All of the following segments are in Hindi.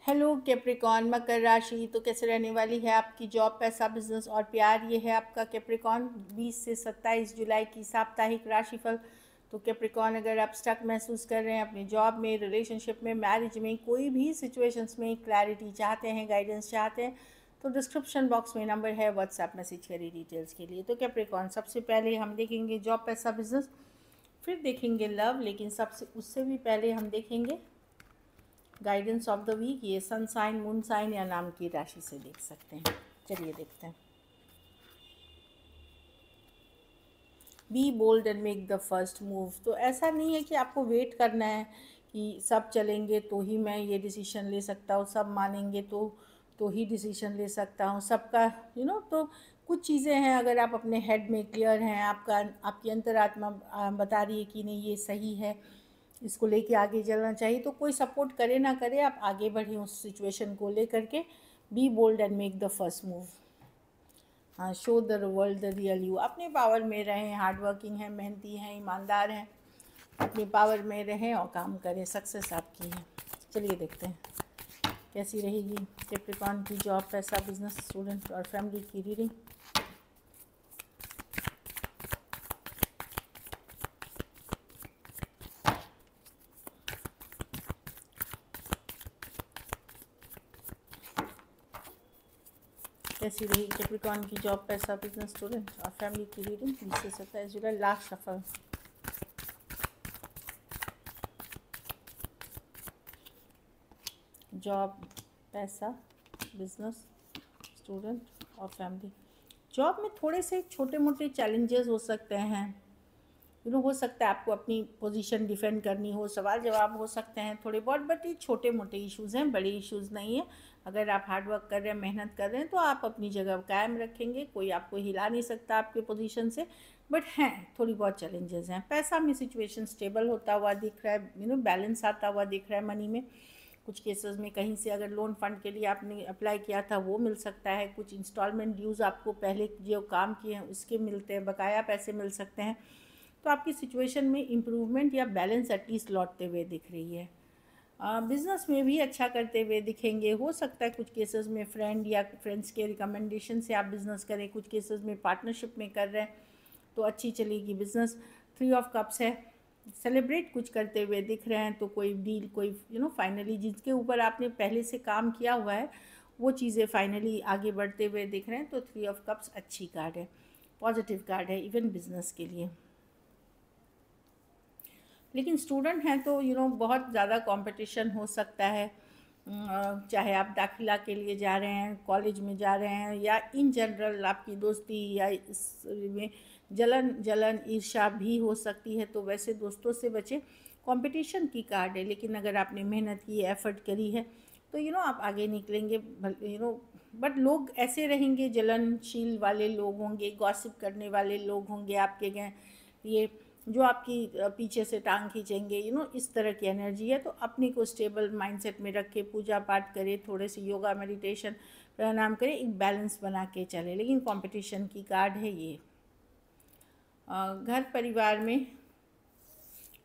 हेलो कैप्रिकॉन मकर राशि। तो कैसे रहने वाली है आपकी जॉब, पैसा, बिजनेस और प्यार। ये है आपका कैप्रिकॉन 20 से 27 जुलाई की साप्ताहिक राशिफल। तो कैप्रिकॉन, अगर आप स्टक महसूस कर रहे हैं अपनी जॉब में, रिलेशनशिप में, मैरिज में, कोई भी सिचुएशंस में क्लैरिटी चाहते हैं, गाइडेंस चाहते हैं, तो डिस्क्रिप्शन बॉक्स में नंबर है, व्हाट्सएप मैसेज करिए डिटेल्स के लिए। तो कैप्रिकॉन, सबसे पहले हम देखेंगे जॉब, पैसा, बिजनेस, फिर देखेंगे लव, लेकिन सबसे उससे भी पहले हम देखेंगे गाइडेंस ऑफ द वीक। ये सन साइन, मून साइन या नाम की राशि से देख सकते हैं। चलिए देखते हैं। Be bold and make the first move. तो ऐसा नहीं है कि आपको वेट करना है कि सब चलेंगे तो ही मैं ये डिसीजन ले सकता हूँ, सब मानेंगे तो ही डिसीजन ले सकता हूँ सबका, तो कुछ चीज़ें हैं, अगर आप अपने हेड में क्लियर हैं, आपकी अंतरात्मा बता रही है कि नहीं ये सही है, इसको लेके आगे चलना चाहिए, तो कोई सपोर्ट करे ना करे आप आगे बढ़ें उस सिचुएशन को लेकर के। Be bold and make the first move. हाँ, show the world the real you. अपने पावर में रहें, हार्ड वर्किंग हैं, मेहनती हैं, ईमानदार हैं, अपने पावर में रहें और काम करें, सक्सेस आपकी है। चलिए देखते हैं कैसी रहेगी कैप्रिकॉन की जॉब, पैसा, बिजनेस, स्टूडेंट और फैमिली की रीडिंग। कैसी रही कैप्रिकॉन की जॉब, पैसा, बिजनेस, स्टूडेंट और फैमिली की रीडिंग 20 से 27 जुलाई, लास्ट सफल। जॉब, पैसा, बिजनेस, स्टूडेंट और फैमिली। जॉब में थोड़े से छोटे मोटे चैलेंजेस हो सकते हैं, हो सकता है आपको अपनी पोजीशन डिफेंड करनी हो, सवाल जवाब हो सकते हैं थोड़े बहुत, बट ये छोटे मोटे इश्यूज़ हैं, बड़े इश्यूज़ नहीं है। अगर आप हार्ड वर्क कर रहे हैं, मेहनत कर रहे हैं, तो आप अपनी जगह कायम रखेंगे, कोई आपको हिला नहीं सकता आपके पोजीशन से। बट हैं थोड़ी बहुत चैलेंजेस हैं। पैसा में सिचुएशन स्टेबल होता हुआ दिख रहा है, बैलेंस आता हुआ दिख रहा है मनी में। कुछ केसेस में कहीं से अगर लोन फंड के लिए आपने अप्लाई किया था वो मिल सकता है, कुछ इंस्टॉलमेंट ड्यूज़ आपको पहले जो काम किए हैं उसके मिलते हैं, बकाया पैसे मिल सकते हैं। तो आपकी सिचुएशन में इम्प्रूवमेंट या बैलेंस एटलीस्ट लौटते हुए दिख रही है। बिज़नेस में भी अच्छा करते हुए दिखेंगे। हो सकता है कुछ केसेस में फ्रेंड या फ्रेंड्स के रिकमेंडेशन से आप बिज़नेस करें, कुछ केसेस में पार्टनरशिप में कर रहे हैं तो अच्छी चलेगी बिज़नेस। 3 ऑफ कप्स है, सेलिब्रेट कुछ करते हुए दिख रहे हैं, तो कोई डील, कोई फाइनली जिसके ऊपर आपने पहले से काम किया हुआ है वो चीज़ें फाइनली आगे बढ़ते हुए दिख रहे हैं। तो 3 ऑफ कप्स अच्छी कार्ड है, पॉजिटिव कार्ड है इवन बिज़नेस के लिए। लेकिन स्टूडेंट हैं तो बहुत ज़्यादा कंपटीशन हो सकता है, चाहे आप दाखिला के लिए जा रहे हैं, कॉलेज में जा रहे हैं, या इन जनरल आपकी दोस्ती या इस में जलन ईर्ष्या भी हो सकती है, तो वैसे दोस्तों से बचें। कंपटीशन की कार्ड है, लेकिन अगर आपने मेहनत की, एफर्ट करी है, तो आप आगे निकलेंगे। बट लोग ऐसे रहेंगे, जलनशील वाले लोग होंगे, गॉसिप करने वाले लोग होंगे आपके ये, जो आपकी पीछे से टांग खींचेंगे, इस तरह की एनर्जी है। तो अपने को स्टेबल माइंडसेट में रख के पूजा पाठ करें, थोड़े से योगा मेडिटेशन प्राणायाम करें, एक बैलेंस बना के चले। लेकिन कंपटीशन की कार्ड है ये। घर परिवार में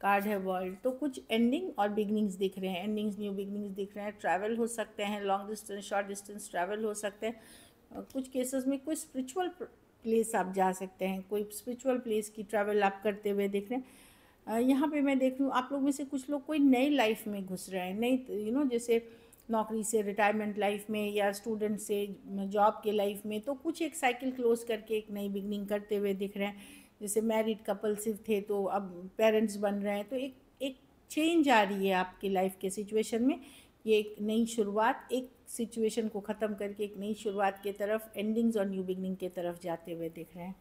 कार्ड है वर्ल्ड। तो कुछ एंडिंग और बिगनिंग्स दिख रहे हैं, एंडिंग्स, न्यू बिगनिंग्स दिख रहे हैं। ट्रैवल हो सकते हैं, long distance, short distance travel हो सकते हैं। कुछ केसेस में कोई स्पिरिचुअल प्लेस आप जा सकते हैं, कोई स्पिरिचुअल प्लेस की ट्रैवल आप करते हुए देख रहे हैं। यहाँ पे मैं देख लूँ आप लोग में से कुछ लोग कोई नई लाइफ में घुस रहे हैं, नई जैसे नौकरी से रिटायरमेंट लाइफ में, या स्टूडेंट से जॉब के लाइफ में, तो कुछ एक साइकिल क्लोज करके एक नई बिगनिंग करते हुए दिख रहे हैं। जैसे मैरिड कपल सिर्फ थे तो अब पेरेंट्स बन रहे हैं, तो एक एक चेंज आ रही है आपकी लाइफ के सिचुएशन में। ये एक नई शुरुआत, एक सिचुएशन को ख़त्म करके एक नई शुरुआत की तरफ, एंडिंग्स और न्यू बिगनिंग की तरफ जाते हुए दिख रहे हैं।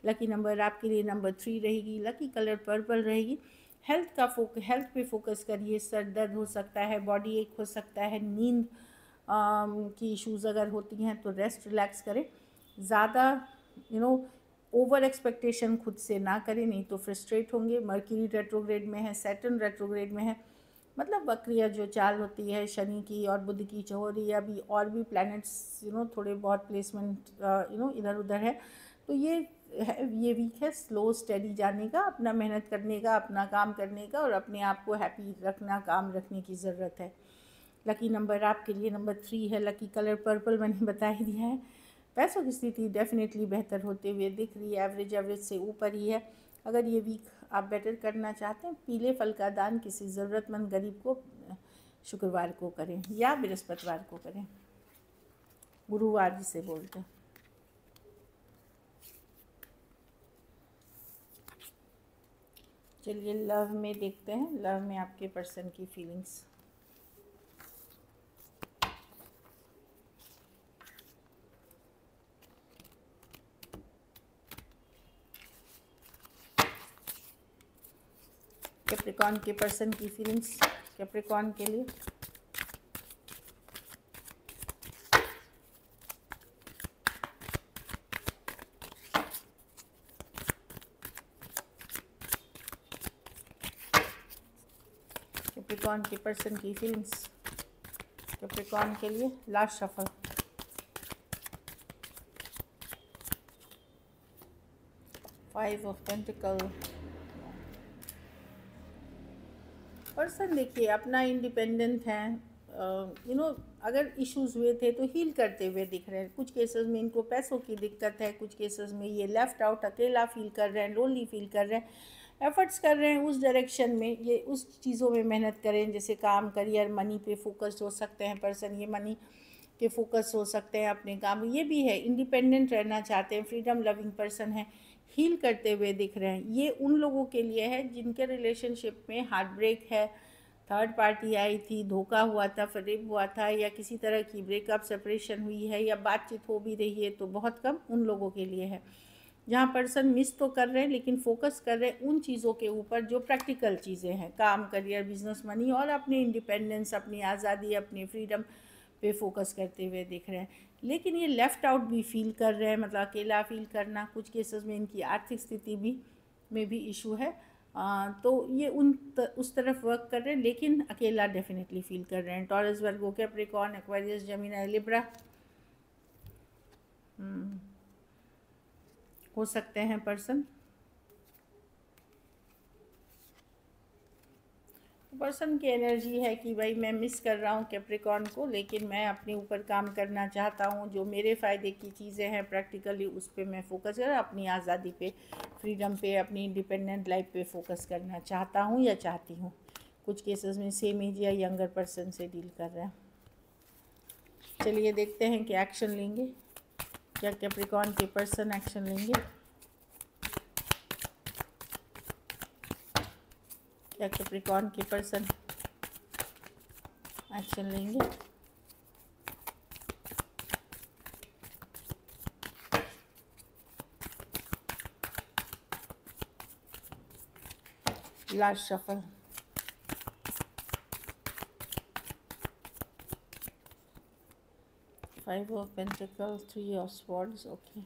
लकी नंबर आपके लिए नंबर 3 रहेगी, लकी कलर पर्पल रहेगी। हेल्थ पे फोकस करिए। सर दर्द हो सकता है, बॉडी एक हो सकता है, नींद की इश्यूज़ अगर होती हैं तो रेस्ट रिलैक्स करें। ज़्यादा ओवर एक्सपेक्टेशन खुद से ना करें, नहीं तो फ्रस्ट्रेट होंगे। मर्क्यूरी रेट्रोग्रेड में है, सैटर्न रेट्रोग्रेड में है, मतलब वक्रिया जो चाल होती है शनि की और बुध की हो रही है अभी, और भी प्लैनेट्स थोड़े बहुत प्लेसमेंट इधर उधर है। तो ये वीक है स्लो स्टेडी जाने का, अपना मेहनत करने का, अपना काम करने का, और अपने आप को हैप्पी रखना, काम रखने की ज़रूरत है। लकी नंबर आपके लिए नंबर 3 है। लकी कलर पर्पल मैंने बता ही दिया है। पैसों की स्थिति डेफिनेटली बेहतर होते हुए दिख रही है, एवरेज से ऊपर ही है। अगर ये वीक आप बेटर करना चाहते हैं, पीले फल का दान किसी ज़रूरतमंद गरीब को शुक्रवार को करें या बृहस्पतिवार को करें, गुरुवार जिसे बोलते हैं। चलिए लव में देखते हैं, लव में आपके पर्सन की फीलिंग्स। कैप्रिकॉर्न के पर्सन की फीलिंग्स कैप्रिकॉर्न के लिए। कैप्रिकॉर्न के पर्सन की फीलिंग्स कैप्रिकॉर्न के लिए। Last shuffle. Five of pentacle. Person देखिए अपना इंडिपेंडेंट है, अगर इश्यूज़ हुए थे तो हील करते हुए दिख रहे हैं। कुछ केसेस में इनको पैसों की दिक्कत है, कुछ केसेस में ये लेफ़्ट आउट अकेला फील कर रहे हैं, लोनली फील कर रहे हैं, एफर्ट्स कर रहे हैं उस डायरेक्शन में। ये उस चीज़ों में मेहनत करें जैसे काम, करियर, मनी पे फोकस्ड हो सकते हैं पर्सन, ये मनी के फोकस हो सकते हैं अपने काम। ये भी है इंडिपेंडेंट रहना चाहते हैं, फ्रीडम लविंग पर्सन है, हील करते हुए दिख रहे हैं। ये उन लोगों के लिए है जिनके रिलेशनशिप में हार्ट ब्रेक है, थर्ड पार्टी आई थी, धोखा हुआ था, फरेब हुआ था, या किसी तरह की ब्रेकअप सेपरेशन हुई है, या बातचीत हो भी रही है तो बहुत कम उन लोगों के लिए है। जहाँ पर्सन मिस तो कर रहे हैं लेकिन फोकस कर रहे हैं उन चीज़ों के ऊपर जो प्रैक्टिकल चीज़ें हैं, काम, करियर, बिजनेस, मनी, और अपनी इंडिपेंडेंस, अपनी आज़ादी, अपनी फ्रीडम पे फोकस करते हुए दिख रहे हैं। लेकिन ये लेफ़्ट आउट भी फील कर रहे हैं, मतलब अकेला फील करना। कुछ केसेस में इनकी आर्थिक स्थिति में भी इशू है, तो ये उस तरफ वर्क कर रहे हैं, लेकिन अकेला डेफिनेटली फील कर रहे हैं। टॉरस, वर्गो, कैप्रिकॉर्न, एक्वेरियस, जेमिनी, लिब्रा हो सकते हैं पर्सन। पर्सन की एनर्जी है कि भाई मैं मिस कर रहा हूँ कैप्रिकॉर्न को, लेकिन मैं अपने ऊपर काम करना चाहता हूँ, जो मेरे फ़ायदे की चीज़ें हैं प्रैक्टिकली उस पर मैं फोकस कर, अपनी आज़ादी पे, फ्रीडम पे, अपनी इंडिपेंडेंट लाइफ पे फोकस करना चाहता हूँ या चाहती हूँ। कुछ केसेस में सेम एज या यंगर पर्सन से डील कर रहे हैं। चलिए देखते हैं कि एक्शन लेंगे, क्या कैप्रिकॉर्न के पर्सन एक्शन लेंगे, क्या कैप्रिकॉर्न के पर्सन एक्शन लेंगे। Last shuffle. Five of pentacle, three of swords, okay,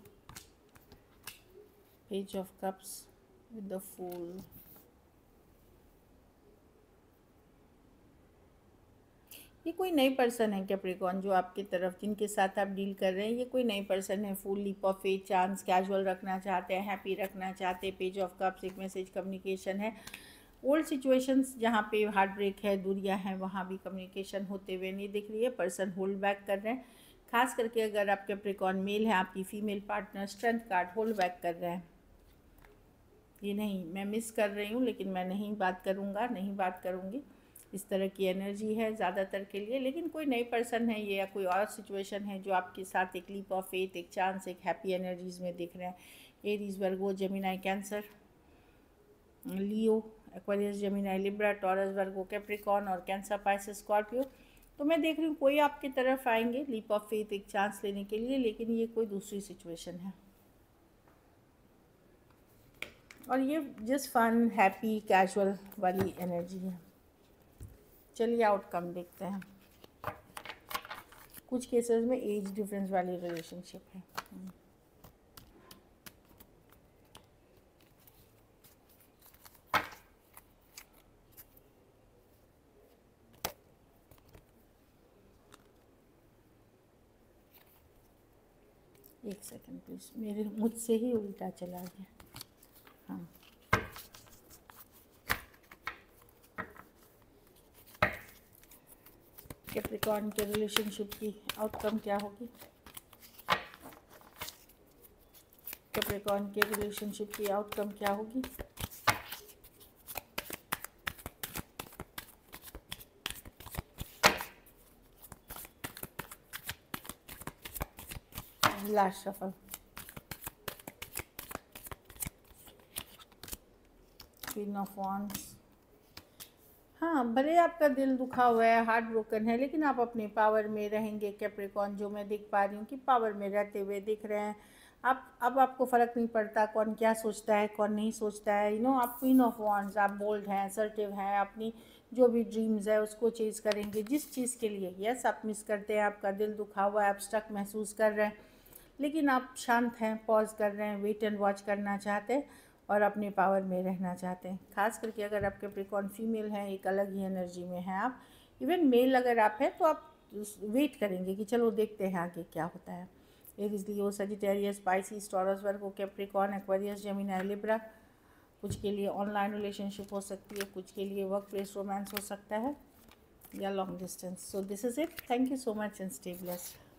page of cups with the fool. ये कोई नई पर्सन है कैप्रिकॉर्न जो आपकी तरफ, जिनके साथ आप डील कर रहे हैं। ये कोई नई पर्सन है, full leap of faith, chance, casual रखना चाहते हैं, हैप्पी रखना चाहते हैं। पेज ऑफ कप्स एक मैसेज कम्युनिकेशन है। ओल्ड सिचुएशंस जहाँ पे हार्ट ब्रेक है, दूरियां हैं, वहाँ भी कम्युनिकेशन होते हुए नहीं दिख रही है। पर्सन होल्ड बैक कर रहे हैं, खास करके अगर आप कैप्रिकॉर्न मेल है, आपकी female partner strength card hold back कर रहे हैं। ये नहीं मैं मिस कर रही हूँ लेकिन मैं नहीं बात करूँगा, नहीं बात करूँगी, इस तरह की एनर्जी है ज़्यादातर के लिए। लेकिन कोई नई पर्सन है ये, या कोई और सिचुएशन है जो आपके साथ एक लीप ऑफ फेथ, एक चांस, एक हैप्पी एनर्जीज़ में दिख रहे हैं। एरीज, वर्गो, जेमिनी, कैंसर, लियो, एक्वेरियस, जेमिनी, लिब्रा, टॉरस, वर्गो, कैप्रिकॉर्न और कैंसर, पाइसेस, स्कॉर्पियो। तो मैं देख रही हूँ कोई आपकी तरफ आएंगे लीप ऑफ फेथ, एक चांस लेने के लिए, लेकिन ये कोई दूसरी सिचुएशन है। और ये जस्ट फन, हैप्पी, कैजुअल वाली एनर्जी है। चलिए आउटकम देखते हैं। कुछ केसेस में एज डिफरेंस वाली रिलेशनशिप है। एक सेकंड प्लीज, मेरे मुझसे ही उल्टा चला गया। हाँ, कैप्रिकॉर्न के रिलेशनशिप की आउटकम क्या होगी? कैप्रिकॉर्न के रिलेशनशिप की आउटकम क्या होगी? Last shuffle, queen of wands. हाँ, भले आपका दिल दुखा हुआ है, हार्ट ब्रोकन है, लेकिन आप अपने पावर में रहेंगे कैप्रिकॉर्न, जो मैं देख पा रही हूँ कि पावर में रहते हुए दिख रहे हैं आप। अब आपको फ़र्क नहीं पड़ता कौन क्या सोचता है, कौन नहीं सोचता है। आप क्वीन ऑफ वॉन्ड्स, आप बोल्ड हैं, असर्टिव हैं, अपनी जो भी ड्रीम्स है उसको चेज करेंगे जिस चीज़ के लिए। यस, आप मिस करते हैं, आपका दिल दुखा हुआ है, आप स्टक महसूस कर रहे हैं, लेकिन आप शांत हैं, पॉज कर रहे हैं, वेट एंड वॉच करना चाहते हैं और अपने पावर में रहना चाहते हैं। खास करके अगर आप कैप्रिकॉर्न फीमेल हैं, एक अलग ही एनर्जी में हैं आप। इवन मेल अगर आप हैं तो आप वेट करेंगे कि चलो देखते हैं आगे क्या होता है। एरीज, लियो, सजिटेरियस, स्पाइसीज, टॉरस, वर्गो, कैप्रिकॉर्न, एक्वेरियस, जेमिनी, लिब्रा। कुछ के लिए ऑनलाइन रिलेशनशिप हो सकती है, कुछ के लिए वर्क प्लेस रोमांस हो सकता है, या long distance. So this is it. Thank you so much and stay blessed.